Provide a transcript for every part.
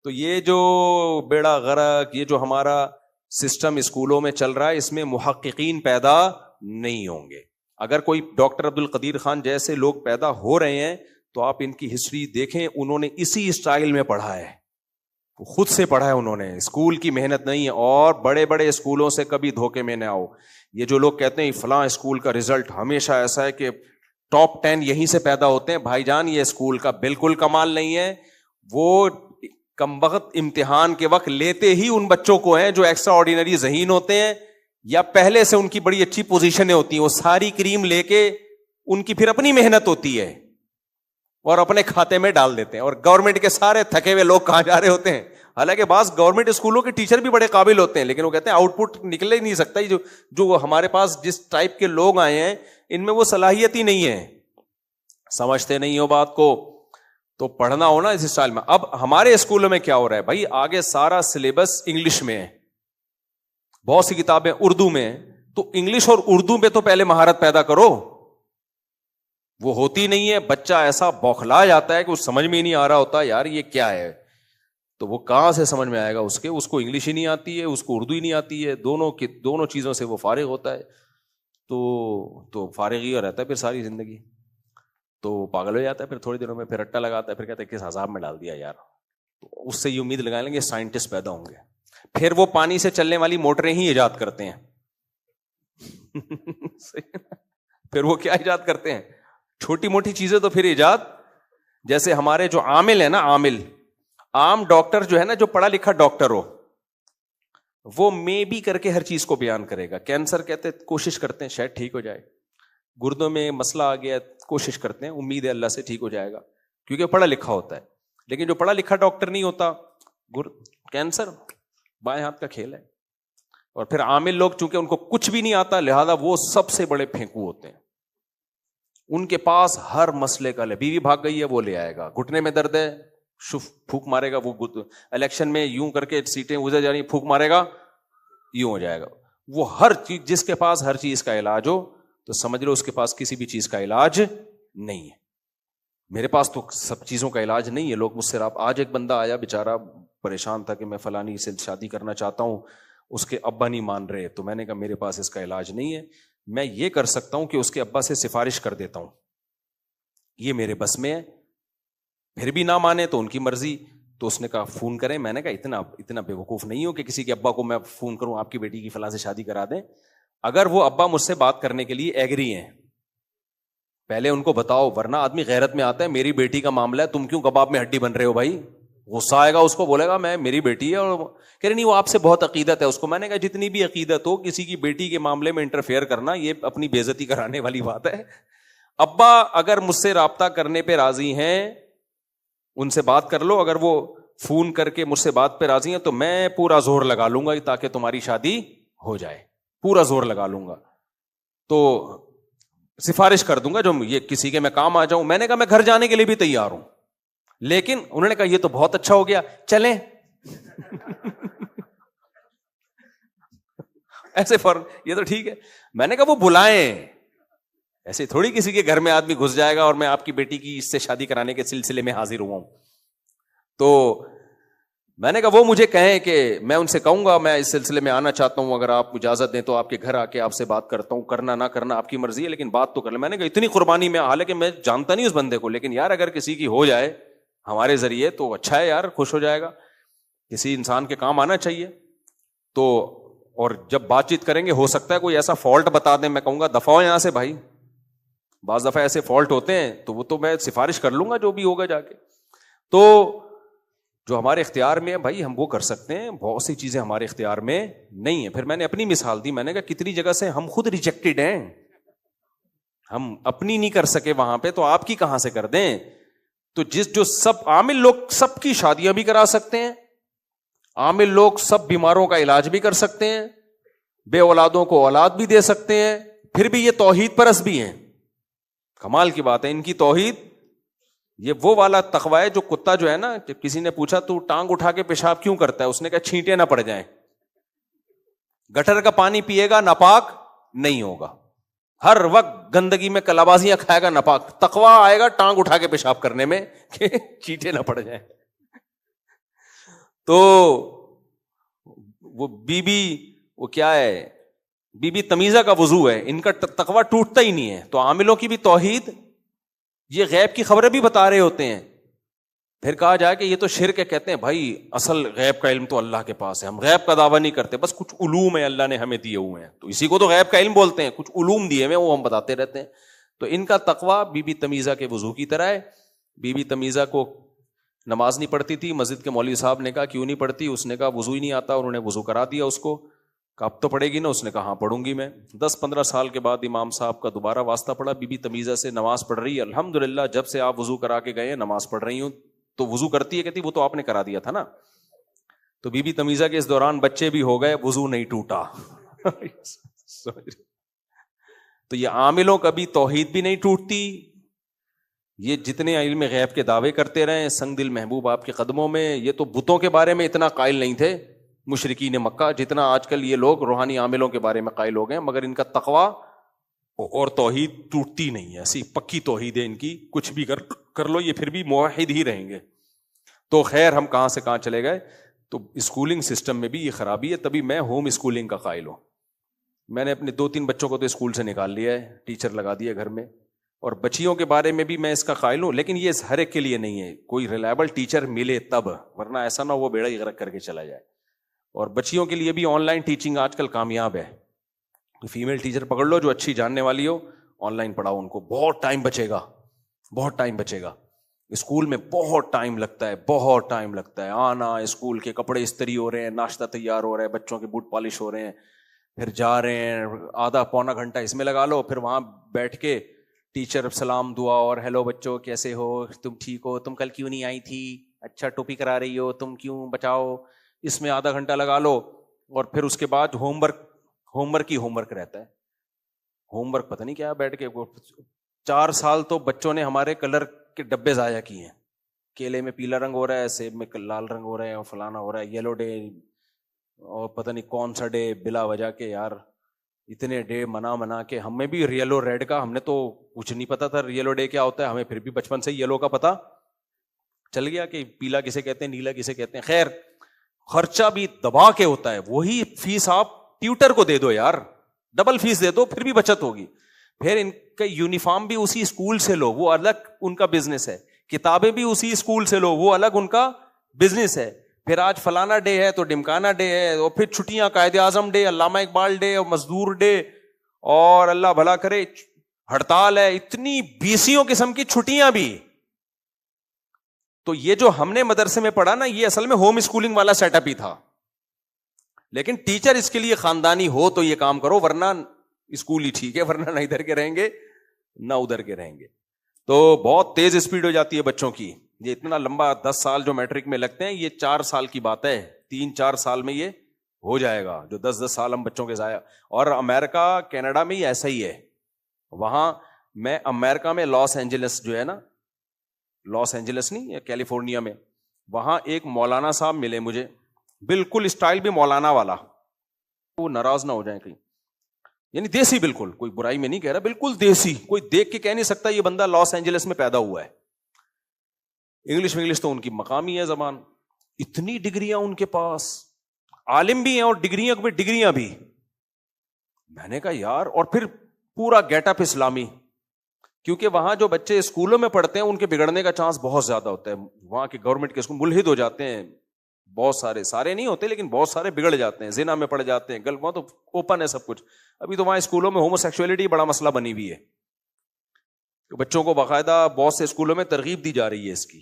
تو یہ جو بیڑا غرق، یہ جو ہمارا سسٹم اسکولوں میں چل رہا ہے، اس میں محققین پیدا نہیں ہوں گے. اگر کوئی ڈاکٹر عبد القدیر خان جیسے لوگ پیدا ہو رہے ہیں تو آپ ان کی ہسٹری دیکھیں، انہوں نے اسی اسٹائل میں پڑھا ہے، خود سے پڑھا ہے انہوں نے، اسکول کی محنت نہیں ہے. اور بڑے بڑے اسکولوں سے کبھی دھوکے میں نہ آؤ. یہ جو لوگ کہتے ہیں فلاں اسکول کا رزلٹ ہمیشہ ایسا ہے کہ ٹاپ 10 یہیں سے پیدا ہوتے ہیں، بھائی جان یہ اسکول کا بالکل کمال نہیں ہے. وہ کمبخت امتحان کے وقت لیتے ہی ان بچوں کو ہیں جو ایکسٹرا آرڈینری ذہین ہوتے ہیں یا پہلے سے ان کی بڑی اچھی پوزیشنیں ہوتی ہیں. وہ ساری کریم لے کے ان کی پھر اپنی محنت ہوتی ہے اور اپنے کھاتے میں ڈال دیتے ہیں. اور گورنمنٹ کے سارے تھکے ہوئے لوگ کہاں جا رہے ہوتے ہیں. حالانکہ بعض گورنمنٹ اسکولوں کے ٹیچر بھی بڑے قابل ہوتے ہیں، لیکن وہ کہتے ہیں آؤٹ پٹ نکل ہی نہیں سکتا. جو ہمارے پاس جس ٹائپ کے لوگ آئے ہیں ان میں وہ صلاحیت ہی نہیں ہے. سمجھتے نہیں ہو بات کو. تو پڑھنا ہونا اس اسٹائل میں. اب ہمارے اسکولوں میں کیا ہو رہا ہے بھائی، آگے سارا سلیبس انگلش میں ہے، بہت سی کتابیں اردو میں ہیں. تو انگلش اور اردو پہ تو پہلے مہارت پیدا کرو. وہ ہوتی نہیں ہے. بچہ ایسا بوکھلا جاتا ہے کہ اس سمجھ میں ہی نہیں آ رہا ہوتا یار یہ کیا ہے. تو وہ کہاں سے سمجھ میں آئے گا اس کو انگلش ہی نہیں آتی ہے، اس کو اردو ہی نہیں آتی ہے. دونوں چیزوں سے وہ فارغ ہوتا ہے. تو فارغ ہی رہتا ہے پھر ساری زندگی. تو پاگل ہو جاتا ہے پھر تھوڑے دنوں میں، پھر رٹا لگاتا ہے، پھر کہتا ہے کس عذاب میں ڈال دیا یار. تو اس سے یہ امید لگا لیں گے سائنٹسٹ پیدا ہوں گے. پھر وہ پانی سے چلنے والی موٹریں ہی ایجاد کرتے ہیں. پھر وہ کیا ایجاد کرتے ہیں؟ چھوٹی موٹی چیزیں تو پھر ایجاد. جیسے ہمارے جو عامل ہے نا، عام ڈاکٹر جو ہے نا، جو پڑھا لکھا ڈاکٹر ہو، وہ میں بھی کر کے ہر چیز کو بیان کرے گا. کینسر کہتے کوشش کرتے ہیں شاید ٹھیک ہو جائے، گردوں میں مسئلہ آ گیا کوشش کرتے ہیں، امید ہے اللہ سے ٹھیک ہو جائے گا کیونکہ پڑھا لکھا ہوتا ہے. لیکن جو پڑھا لکھا ڈاکٹر نہیں ہوتا، کینسر بائیں ہاتھ کا کھیل ہے. اور پھر عامل لوگ چونکہ ان کو کچھ بھی نہیں آتا، لہذا وہ سب سے بڑے پھینکو ہوتے ہیں. ان کے پاس ہر مسئلے کا بیوی بھاگ گئی ہے وہ لے آئے گا، گھٹنے میں درد ہے پھونک مارے گا، وہ الیکشن میں یوں کر کے سیٹیں ادھر جانی پھونک مارے گا، یوں ہو جائے گا. وہ ہر چیز، جس کے پاس ہر چیز کا علاج ہو تو سمجھ لو اس کے پاس کسی بھی چیز کا علاج نہیں ہے. میرے پاس تو سب چیزوں کا علاج نہیں ہے. لوگ مجھ سے آج ایک بندہ آیا بیچارہ پریشان تھا کہ میں فلانی سے شادی کرنا چاہتا ہوں، اس کے ابا نہیں مان رہے. تو میں نے کہا میرے پاس اس کا علاج نہیں ہے، میں یہ کر سکتا ہوں کہ اس کے ابا سے سفارش کر دیتا ہوں، یہ میرے بس میں ہے. پھر بھی نہ مانے تو ان کی مرضی. تو اس نے کہا فون کریں. میں نے کہا اتنا بیوقوف نہیں ہو کہ کسی کے ابا کو میں فون کروں آپ کی بیٹی کی فلاں سے شادی کرا دیں. اگر وہ ابا مجھ سے بات کرنے کے لیے ایگری ہیں پہلے ان کو بتاؤ، ورنہ آدمی غیرت میں آتا ہے میری بیٹی کا معاملہ ہے تم کیوں کباب میں ہڈی بن رہے ہو بھائی. غصہ آئے گا اس کو، بولے گا میں میری بیٹی ہے، اور کہہ رہے نہیں وہ آپ سے بہت عقیدت ہے اس کو. میں نے کہا جتنی بھی عقیدت ہو، کسی کی بیٹی کے معاملے میں انٹرفیئر کرنا یہ اپنی بے عزتی کرانے والی بات ہے. ابا اگر مجھ سے رابطہ کرنے پہ راضی ہیں ان سے بات کر لو، اگر وہ فون کر کے مجھ سے بات پہ راضی ہیں تو میں پورا زور لگا لوں گا تاکہ تمہاری شادی ہو جائے، پورا زور لگا لوں گا. تو سفارش کر دوں گا جو یہ کسی کے میں کام آ جاؤں. میں نے کہا میں گھر جانے کے لیے بھی تیار ہوں. لیکن انہوں نے کہا یہ تو بہت اچھا ہو گیا، چلیں. ایسے فوراً یہ تو ٹھیک ہے. میں نے کہا وہ بلائیں، ایسے تھوڑی کسی کے گھر میں آدمی گھس جائے گا اور میں آپ کی بیٹی کی اس سے شادی کرانے کے سلسلے میں حاضر ہوا ہوں. تو میں نے کہا وہ مجھے کہیں کہ میں ان سے کہوں گا میں اس سلسلے میں آنا چاہتا ہوں، اگر آپ اجازت دیں تو آپ کے گھر آ کے آپ سے بات کرتا ہوں، کرنا نہ کرنا آپ کی مرضی ہے لیکن بات تو کر لیں. میں نے کہا اتنی قربانی میں، حالانکہ میں جانتا نہیں اس بندے کو، لیکن یار اگر کسی کی ہو جائے ہمارے ذریعے تو اچھا ہے یار، خوش ہو جائے گا، کسی انسان کے کام آنا چاہیے. تو اور جب بات چیت کریں گے ہو سکتا ہے کوئی ایسا فالٹ بتا دیں، میں کہوں گا دفعہ ہو یہاں سے بھائی. بعض دفعہ ایسے فالٹ ہوتے ہیں تو وہ تو میں سفارش کر لوں گا جو بھی ہوگا جا کے. تو جو ہمارے اختیار میں ہے بھائی ہم وہ کر سکتے ہیں، بہت سی چیزیں ہمارے اختیار میں نہیں ہیں. پھر میں نے اپنی مثال دی، میں نے کہا کتنی جگہ سے ہم خود ریجیکٹڈ ہیں، ہم اپنی نہیں کر سکے وہاں پہ تو آپ کی کہاں سے کر دیں. تو جو سب عامل لوگ سب کی شادیاں بھی کرا سکتے ہیں، عامل لوگ سب بیماروں کا علاج بھی کر سکتے ہیں، بے اولادوں کو اولاد بھی دے سکتے ہیں، پھر بھی یہ توحید پرست بھی ہیں. کمال کی بات ہے ان کی توحید. یہ وہ والا تقوی ہے جو کتا جو ہے نا، کسی نے پوچھا تو ٹانگ اٹھا کے پیشاب کیوں کرتا ہے، اس نے کہا چھینٹیں نہ پڑ جائیں. گٹر کا پانی پیے گا ناپاک نہیں ہوگا، ہر وقت گندگی میں کلابازیاں کھائے گا ناپاک. تقوی آئے گا ٹانگ اٹھا کے پیشاب کرنے میں کہ چینٹیں نہ پڑ جائیں. تو وہ بی بی وہ کیا ہے، بی بی تمیزہ کا وضو ہے، ان کا تقویٰ ٹوٹتا ہی نہیں ہے. تو عاملوں کی بھی توحید، یہ غیب کی خبریں بھی بتا رہے ہوتے ہیں. پھر کہا جائے کہ یہ تو شرک ہے، کہتے ہیں بھائی اصل غیب کا علم تو اللہ کے پاس ہے، ہم غیب کا دعویٰ نہیں کرتے، بس کچھ علوم ہے اللہ نے ہمیں دیے ہوئے ہیں، تو اسی کو تو غیب کا علم بولتے ہیں، کچھ علوم دیے ہوئے وہ ہم بتاتے رہتے ہیں. تو ان کا تقویٰ بی بی تمیزہ کے وضو کی طرح ہے. بی بی تمیزہ کو نماز نہیں پڑھتی تھی، مسجد کے مولوی صاحب نے کہا کیوں نہیں پڑھتی، اس نے کہا وضو ہی نہیں آتا، اور انہوں نے وضو کرا دیا اس کو. کہ اب تو پڑھے گی نا، اس نے کہا ہاں پڑھوں گی میں. 10-15 سال کے بعد امام صاحب کا دوبارہ واسطہ پڑا، بی بی تمیزہ سے نماز پڑھ رہی ہے، الحمدللہ جب سے آپ وضو کرا کے گئے ہیں نماز پڑھ رہی ہوں. تو وضو کرتی ہے، کہتی وہ تو آپ نے کرا دیا تھا نا. تو بی بی تمیزہ کے اس دوران بچے بھی ہو گئے، وضو نہیں ٹوٹا. تو یہ عاملوں کا بھی توحید بھی نہیں ٹوٹتی. یہ جتنے علم غیب کے دعوے کرتے رہے، سنگ دل محبوب آپ کے قدموں میں. یہ تو بتوں کے بارے میں اتنا قائل نہیں تھے مشرکین مکہ جتنا آج کل یہ لوگ روحانی عاملوں کے بارے میں قائل ہو گئے. مگر ان کا تقویٰ اور توحید ٹوٹتی نہیں ہے، ایسی پکی توحید ہے ان کی، کچھ بھی کر لو یہ پھر بھی موحد ہی رہیں گے. تو خیر ہم کہاں سے کہاں چلے گئے. تو اسکولنگ سسٹم میں بھی یہ خرابی ہے، تبھی میں ہوم اسکولنگ کا قائل ہوں. میں نے اپنے 2-3 بچوں کو تو اسکول سے نکال لیا ہے، ٹیچر لگا دیا گھر میں. اور بچیوں کے بارے میں بھی میں اس کا قائل ہوں، لیکن یہ ہر ایک کے لیے نہیں ہے، کوئی ریلائبل ٹیچر ملے تب، ورنہ ایسا نہ وہ بیڑا ہی غرق کر کے چلا جائے. اور بچیوں کے لیے بھی آن لائن ٹیچنگ آج کل کامیاب ہے. فیمیل ٹیچر پکڑ لو جو اچھی جاننے والی ہو، آن لائن پڑھاؤ ان کو، بہت ٹائم بچے گا، بہت ٹائم بچے گا. اسکول میں بہت ٹائم لگتا ہے، بہت ٹائم لگتا ہے آنا، اسکول کے کپڑے استری ہو رہے ہیں، ناشتہ تیار ہو رہا ہے، بچوں کے بوٹ پالش ہو رہے ہیں، پھر جا رہے ہیں، آدھا پونا گھنٹہ اس میں لگا لو، پھر وہاں بیٹھ کے ٹیچر سلام دعا اور ہیلو بچوں کیسے ہو، تم ٹھیک ہو، تم کل کیوں نہیں آئی تھی، اچھا ٹوپی کرا رہی ہو، تم کیوں بچاؤ، اس میں آدھا گھنٹہ لگا لو. اور پھر اس کے بعد ہوم ورک رہتا ہے. ہوم ورک پتہ نہیں کیا بیٹھ کے 4 سال تو بچوں نے ہمارے کلر کے ڈبے ضائع کیے ہیں. کیلے میں پیلا رنگ ہو رہا ہے، سیب میں لال رنگ ہو رہا ہے، اور فلانا ہو رہا ہے، یلو ڈے، اور پتہ نہیں کون سا ڈے بلا وجہ کے. یار اتنے ڈے منا کے ہمیں بھی یلو ریڈ کا، ہم نے تو کچھ نہیں پتا تھا یلو ڈے کیا ہوتا ہے، ہمیں پھر بھی بچپن سے یلو کا پتا چل گیا کہ پیلا کسے کہتے ہیں، نیلا کسے کہتے ہیں. خیر خرچہ بھی دبا کے ہوتا ہے. وہی فیس آپ ٹیوٹر کو دے دو یار، ڈبل فیس دے دو، پھر بھی بچت ہوگی. پھر ان کا یونیفارم بھی اسی اسکول سے لو، وہ الگ ان کا بزنس ہے. کتابیں بھی اسی اسکول سے لو، وہ الگ ان کا بزنس ہے. پھر آج فلانا ڈے ہے تو ڈمکانا ڈے ہے، اور پھر چھٹیاں قائد اعظم ڈے، علامہ اقبال ڈے، اور مزدور ڈے، اور اللہ بھلا کرے ہڑتال ہے، اتنی 20 قسم کی چھٹیاں بھی. تو یہ جو ہم نے مدرسے میں پڑھا نا، یہ اصل میں ہوم اسکولنگ والا سیٹ اپ ہی تھا. لیکن ٹیچر اس کے لیے خاندانی ہو تو یہ کام کرو، ورنہ اسکول ہی ٹھیک ہے، ورنہ نہ ادھر کے رہیں گے نہ ادھر کے رہیں گے. تو بہت تیز اسپیڈ ہو جاتی ہے بچوں کی. یہ اتنا لمبا 10 سال جو میٹرک میں لگتے ہیں، یہ 4 سال کی بات ہے، 3-4 سال میں یہ ہو جائے گا، جو 10 سال ہم بچوں کے ضائع. اور امریکہ کینیڈا میں ہی ایسا ہی ہے. وہاں میں امریکہ میں لاس اینجلس جو ہے نا، لاس اینجلس نہیں، کیلیفورنیا میں، وہاں ایک مولانا صاحب ملے مجھے، بالکل اسٹائل بھی مولانا والا، وہ ناراض نہ ہو جائیں کہیں، یعنی دیسی، بالکل کوئی برائی میں نہیں کہہ رہا، بالکل دیسی، کوئی دیکھ کے کہہ نہیں سکتا یہ بندہ لاس اینجلس میں پیدا ہوا ہے. انگلش تو ان کی مقامی ہے زبان. اتنی ڈگریاں ان کے پاس، عالم بھی ہیں اور ڈگریاں بھی. میں نے کہا یار، اور پھر پورا گیٹ اپ اسلامی، کیونکہ وہاں جو بچے اسکولوں میں پڑھتے ہیں ان کے بگڑنے کا چانس بہت زیادہ ہوتا ہے. وہاں کے گورنمنٹ کے اسکول ملحد ہو جاتے ہیں بہت سارے نہیں ہوتے لیکن بہت سارے بگڑ جاتے ہیں، زنا میں پڑ جاتے ہیں، وہاں تو اوپن ہے سب کچھ. ابھی تو وہاں اسکولوں میں ہومو سیکسولیٹی بڑا مسئلہ بنی ہوئی ہے، بچوں کو باقاعدہ بہت سے اسکولوں میں ترغیب دی جا رہی ہے اس کی.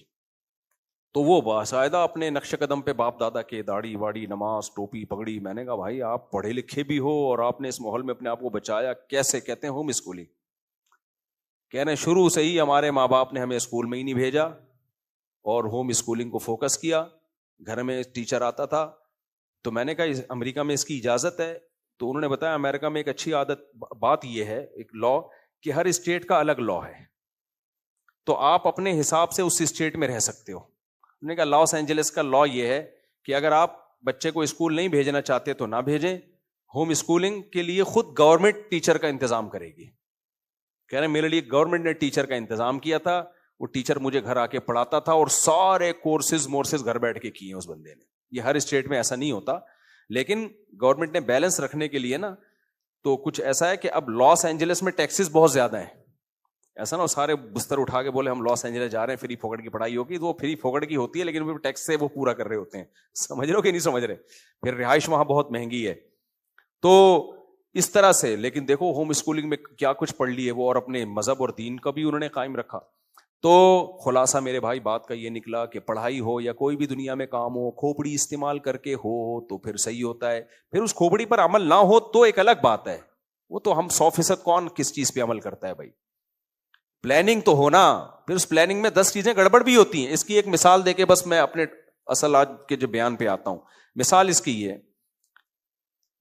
تو وہ باقاعدہ اپنے نقش قدم پہ باپ دادا کے داڑھی واڑی، نماز، ٹوپی، پگڑی. میں نے کہا بھائی آپ پڑھے لکھے بھی ہو اور آپ نے اس ماحول میں اپنے آپ کو بچایا کیسے؟ کہتے ہیں ہوم اسکولنگ. کہہ رہے ہیں شروع سے ہی ہمارے ماں باپ نے ہمیں اسکول میں ہی نہیں بھیجا اور ہوم اسکولنگ کو فوکس کیا. گھر میں ٹیچر آتا تھا. تو میں نے کہا امریکہ میں اس کی اجازت ہے؟ تو انہوں نے بتایا امریکہ میں ایک اچھی بات یہ ہے، ایک لا، کہ ہر اسٹیٹ کا الگ لا ہے، تو آپ اپنے حساب سے اس اسٹیٹ میں رہ سکتے ہو. انہوں نے کہا لاس اینجلس کا لا یہ ہے کہ اگر آپ بچے کو اسکول نہیں بھیجنا چاہتے تو نہ بھیجیں، ہوم اسکولنگ کے لیے خود گورنمنٹ ٹیچر کا انتظام کرے گی. کہہ رہے میرے لیے گورنمنٹ نے ٹیچر کا انتظام کیا تھا، وہ ٹیچر مجھے گھر آ کے پڑھاتا تھا، اور سارے کورسز گھر بیٹھ کے کیے اس بندے نے. یہ ہر اسٹیٹ میں ایسا نہیں ہوتا, لیکن گورنمنٹ نے بیلنس رکھنے کے لیے نا تو کچھ ایسا ہے کہ اب لاس اینجلس میں ٹیکسز بہت زیادہ ہیں. ایسا نا سارے بستر اٹھا کے بولے ہم لاس اینجلس جا رہے ہیں, فری فوکٹ کی پڑھائی ہوگی, تو وہ فری فوکٹ کی ہوتی ہے لیکن وہ ٹیکس سے وہ پورا کر رہے ہوتے ہیں. سمجھ رہے ہو کہ نہیں سمجھ رہے؟ پھر رہائش وہاں بہت مہنگی ہے. تو اس طرح سے, لیکن دیکھو ہوم اسکولنگ میں کیا کچھ پڑھ لیے وہ, اور اپنے مذہب اور دین کا بھی انہوں نے قائم رکھا. تو خلاصہ میرے بھائی بات کا یہ نکلا کہ پڑھائی ہو یا کوئی بھی دنیا میں کام ہو, کھوپڑی استعمال کر کے ہو تو پھر صحیح ہوتا ہے. پھر اس کھوپڑی پر عمل نہ ہو تو ایک الگ بات ہے, وہ تو ہم 100% کون کس چیز پہ عمل کرتا ہے بھائی. پلاننگ تو ہونا, پھر اس پلاننگ میں 10 چیزیں گڑبڑ بھی ہوتی ہیں. اس کی ایک مثال دے کے بس میں اپنے اصل آج کے جو بیان پہ آتا ہوں. مثال اس کی یہ,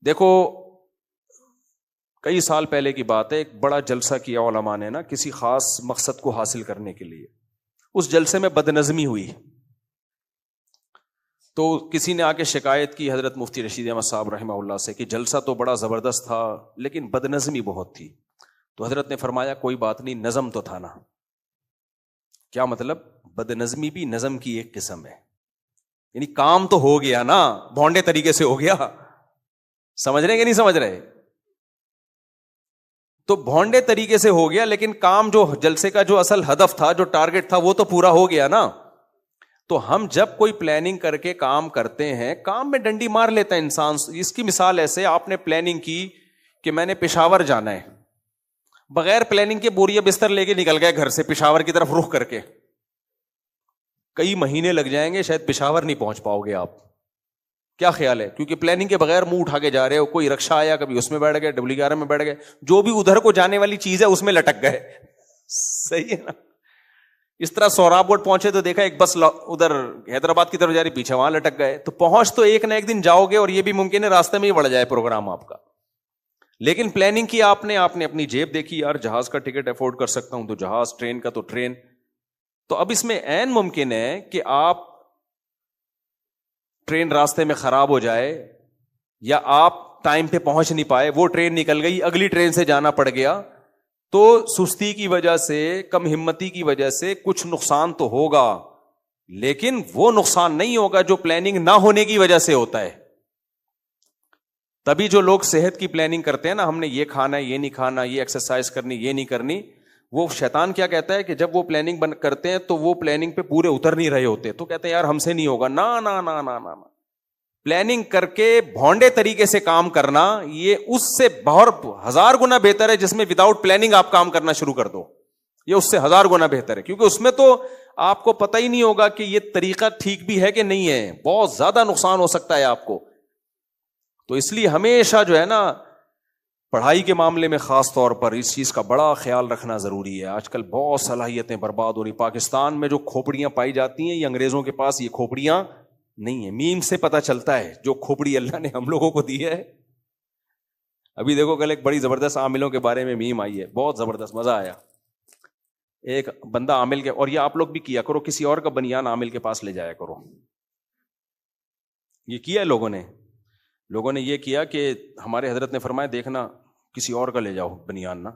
دیکھو کئی سال پہلے کی بات ہے, ایک بڑا جلسہ کیا علماء نے نا کسی خاص مقصد کو حاصل کرنے کے لیے. اس جلسے میں بدنظمی ہوئی, تو کسی نے آ کے شکایت کی حضرت مفتی رشید احمد صاحب رحمہ اللہ سے کہ جلسہ تو بڑا زبردست تھا لیکن بدنظمی بہت تھی. تو حضرت نے فرمایا کوئی بات نہیں, نظم تو تھا نا. کیا مطلب؟ بدنظمی بھی نظم کی ایک قسم ہے, یعنی کام تو ہو گیا نا, بھونڈے طریقے سے ہو گیا. سمجھ رہے کہ نہیں سمجھ رہے؟ تو بھونڈے طریقے سے ہو گیا لیکن کام جو جلسے کا جو اصل ہدف تھا, جو ٹارگٹ تھا, وہ تو پورا ہو گیا نا. تو ہم جب کوئی پلاننگ کر کے کام کرتے ہیں, کام میں ڈنڈی مار لیتا ہے انسان. اس کی مثال ایسے, آپ نے پلاننگ کی کہ میں نے پشاور جانا ہے, بغیر پلاننگ کے بوریا بستر لے کے نکل گئے گھر سے پشاور کی طرف رخ کر کے, کئی مہینے لگ جائیں گے, شاید پشاور نہیں پہنچ پاؤ گے آپ. کیا خیال ہے؟ کیونکہ پلاننگ کے بغیر منہ اٹھا کے جا رہے ہو. کوئی رکشہ آیا, کبھی اس میں بیٹھ گئے, WR میں بیٹھ گئے, جو بھی ادھر کو جانے والی چیز ہے اس میں لٹک گئے. صحیح ہے نا؟ اس طرح سوراب گوٹ پہنچے تو دیکھا ایک بس ادھر حیدرآباد کی طرف جا رہی, پیچھے وہاں لٹک گئے. تو پہنچ تو ایک نہ ایک دن جاؤ گے, اور یہ بھی ممکن ہے راستے میں ہی بڑھ جائے پروگرام آپ کا. لیکن پلاننگ کی آپ نے اپنی جیب دیکھی, یار جہاز کا ٹکٹ افورڈ کر سکتا ہوں تو جہاز, ٹرین کا تو ٹرین. تو اب اس میں عین ممکن ہے کہ آپ ٹرین راستے میں خراب ہو جائے, یا آپ ٹائم پہ پہنچ نہیں پائے, وہ ٹرین نکل گئی, اگلی ٹرین سے جانا پڑ گیا. تو سستی کی وجہ سے, کم ہمتی کی وجہ سے کچھ نقصان تو ہوگا, لیکن وہ نقصان نہیں ہوگا جو پلاننگ نہ ہونے کی وجہ سے ہوتا ہے. تبھی جو لوگ صحت کی پلاننگ کرتے ہیں نا, ہم نے یہ کھانا ہے, یہ نہیں کھانا, یہ ایکسرسائز کرنی, یہ نہیں کرنی, وہ شیطان کیا کہتا ہے کہ جب وہ پلاننگ کرتے ہیں تو وہ پلاننگ پہ پورے اتر نہیں رہے ہوتے, تو کہتے ہیں یار ہم سے نہیں ہوگا. نا نا نا نا نا, پلاننگ کر کے بھونڈے طریقے سے کام کرنا یہ اس سے بہت 1000 گنا بہتر ہے جس میں وداؤٹ پلاننگ آپ کام کرنا شروع کر دو. یہ اس سے 1000 گنا بہتر ہے, کیونکہ اس میں تو آپ کو پتہ ہی نہیں ہوگا کہ یہ طریقہ ٹھیک بھی ہے کہ نہیں ہے, بہت زیادہ نقصان ہو سکتا ہے آپ کو. تو اس لیے ہمیشہ جو ہے نا پڑھائی کے معاملے میں خاص طور پر اس چیز کا بڑا خیال رکھنا ضروری ہے. آج کل بہت صلاحیتیں برباد ہو رہی. پاکستان میں جو کھوپڑیاں پائی جاتی ہیں یہ انگریزوں کے پاس یہ کھوپڑیاں نہیں ہیں. میم سے پتہ چلتا ہے جو کھوپڑی اللہ نے ہم لوگوں کو دی ہے. ابھی دیکھو کل ایک بڑی زبردست عاملوں کے بارے میں میم آئی ہے, بہت زبردست, مزہ آیا. ایک بندہ عامل کے, اور یہ آپ لوگ بھی کیا کرو, کسی اور کا بنیان عامل کے پاس لے جایا کرو. یہ کیا ہے لوگوں نے یہ کیا کہ ہمارے حضرت نے فرمایا دیکھنا کسی اور کا لے جاؤ بنیان, نہ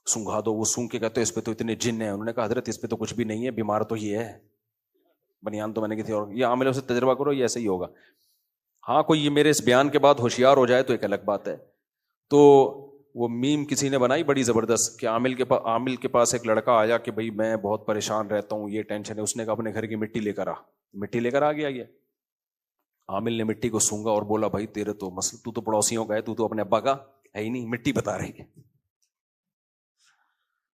سونگھا دو. وہ سونگ کے کہتے اس پہ تو اتنے جن ہیں. انہوں نے کہا حضرت اس پہ تو کچھ بھی نہیں ہے, بیمار تو یہ ہے, بنیان تو میں نے کسی اور. یہ عاملوں سے تجربہ کرو, یہ ایسے ہی ہوگا. ہاں کوئی یہ میرے اس بیان کے بعد ہوشیار ہو جائے تو ایک الگ بات ہے. تو وہ میم کسی نے بنائی بڑی زبردست کہ عامل کے پاس ایک لڑکا آیا کہ بھائی میں بہت پریشان رہتا ہوں, یہ ٹینشن ہے. اس نے کہا اپنے گھر کی مٹی لے کر آ گیا. یہ عامل نے مٹی کو سونگا اور بولا بھائی تیرے تو مسئلہ, تو پڑوسیوں کا ہے, تو اپنے ابا کا ہے ہی نہیں, مٹی بتا رہی ہے.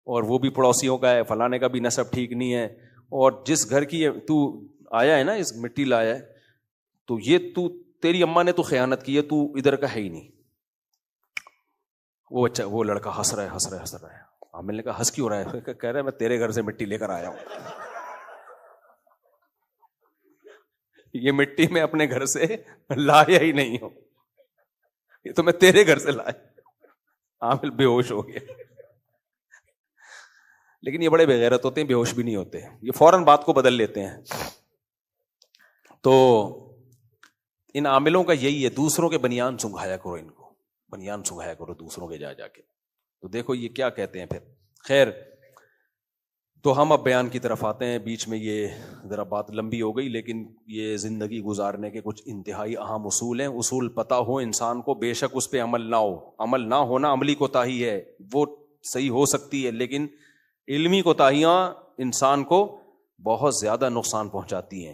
اور وہ بھی پڑوسیوں کا ہے, فلانے کا بھی نسب ٹھیک نہیں ہے. اور جس گھر کی تو آیا ہے نا, اس مٹی لایا ہے, تو یہ تو تیری اماں نے تو خیانت کی ہے, تو ادھر کا ہے ہی نہیں. وہ لڑکا ہنس رہا ہے. عامل نے کہا ہنس کیوں رہا ہے؟ کہہ رہا ہے میں تیرے گھر سے مٹی لے کر آیا ہوں. یہ مٹی میں اپنے گھر سے لایا ہی نہیں ہوں, یہ تو میں تیرے گھر سے لایا. عامل بے ہوش ہو گیا. لیکن یہ بڑے بے غیرت ہوتے ہیں, بے ہوش بھی نہیں ہوتے, یہ فوراً بات کو بدل لیتے ہیں. تو ان عاملوں کا یہی ہے, دوسروں کے بنیان سنگھایا کرو, ان کو بنیان سنگھایا کرو دوسروں کے جا کے. تو دیکھو یہ کیا کہتے ہیں پھر. خیر تو ہم اب بیان کی طرف آتے ہیں. بیچ میں یہ ذرا بات لمبی ہو گئی, لیکن یہ زندگی گزارنے کے کچھ انتہائی اہم اصول ہیں. اصول پتہ ہو انسان کو, بے شک اس پہ عمل نہ ہو. عمل نہ ہونا عملی کوتاہی ہے, وہ صحیح ہو سکتی ہے, لیکن علمی کوتاہیاں انسان کو بہت زیادہ نقصان پہنچاتی ہیں.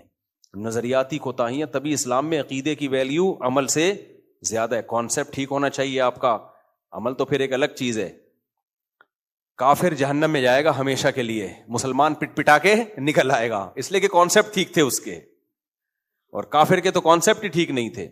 نظریاتی کوتاہیاں, تبھی اسلام میں عقیدے کی ویلیو عمل سے زیادہ ہے. کانسیپٹ ٹھیک ہونا چاہیے آپ کا, عمل تو پھر ایک الگ چیز ہے. کافر جہنم میں جائے گا ہمیشہ کے لیے, مسلمان پٹ پٹا کے نکل آئے گا, اس لیے کہ کانسیپٹ ٹھیک تھے اس کے, اور کافر کے تو کانسیپٹ ہی ٹھیک نہیں تھے.